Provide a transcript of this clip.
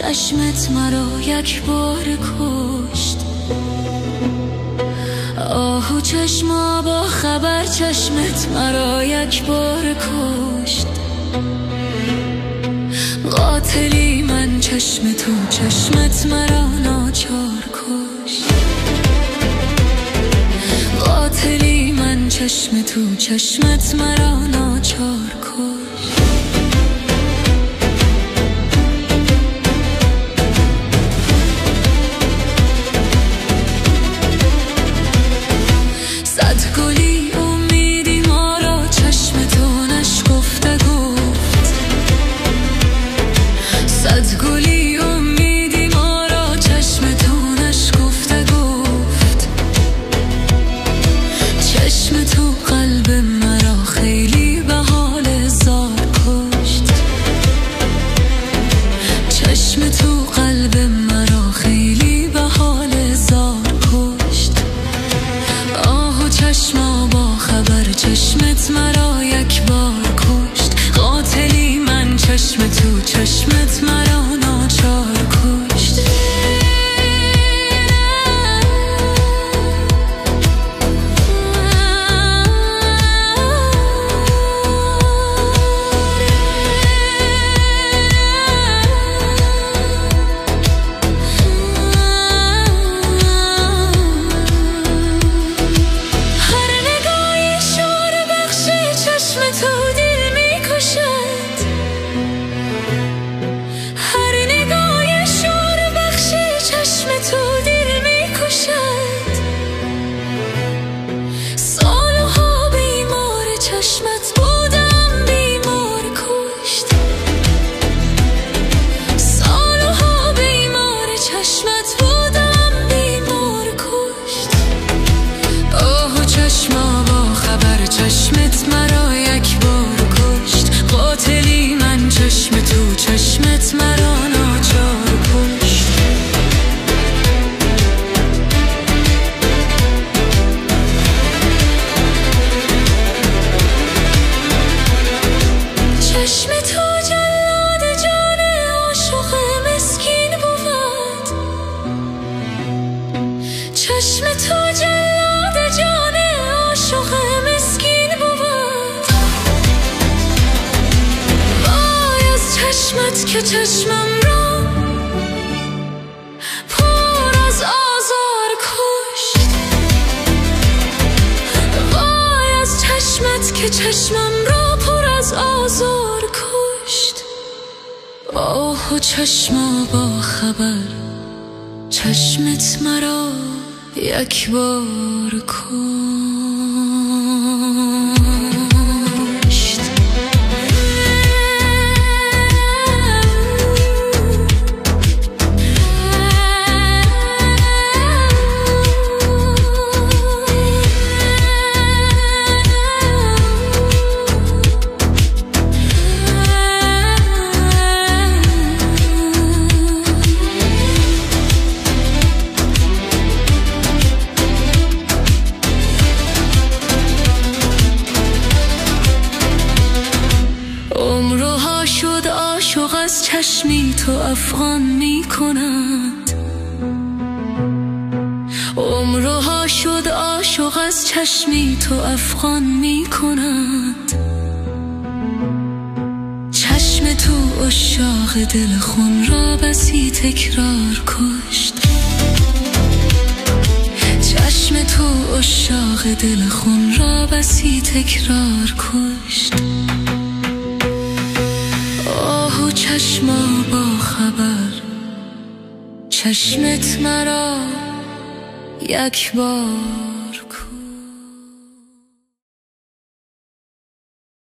چشمت مرا یک بار کشت. آهو چشما با خبر، چشمت مرا یک بار کشت. قاتلی من چشم تو، چشمت مرا ناچار کشت. قاتلی من چشم تو، چشمت مرا ناچار کشت. صد گلی امیدی ما را چشم تو نشکفته گفت. صد گلی امیدی ما را چشم تو نشکفته گفت. چشم تو قلب مرا خیلی به حال زار کشت. چشم تو قلب مرا خیلی به حال زار کشت. آهو چشما با خبر، چشمت مرا یک بار کشت. قاتلی من چشم تو، چشمت مرا ناچار کشت. هر نگاهی شور بخشی چشم تو دل می کشد. هر نگاهی شور بخشی چشم تو دل می کشد. سالها بیمار چشمت بودم، بیمار کشت. سالها بیمار چشمت بودم، بیمار کشت. آهو چشما با خبر، چشمت مرا یک بار کشت. قاتلی من چشم تو، چشمت مرا ناچار کشت. چشم تو جلاد جان عاشق مسکین بود. چشم تو جلاد جان عاشق مسکین بود. وای از چشمت که چشمم را پر از آزار کشت. وای از چشمت که چشمم را پر از آزار کشت. آه چشما با خبر، چشمت مرا یک بار کشت. عمرها شد عاشق از چشمی تو افغان می کند. عمرها شد عاشق از چشمی تو افغان می کند. چشم تو عشاق دل خون را بسی تکرار کشت. چشم تو عشاق دل خون را بسی تکرار کشت. آهو چشما با خبر، چشمت مرا یک بار کشت.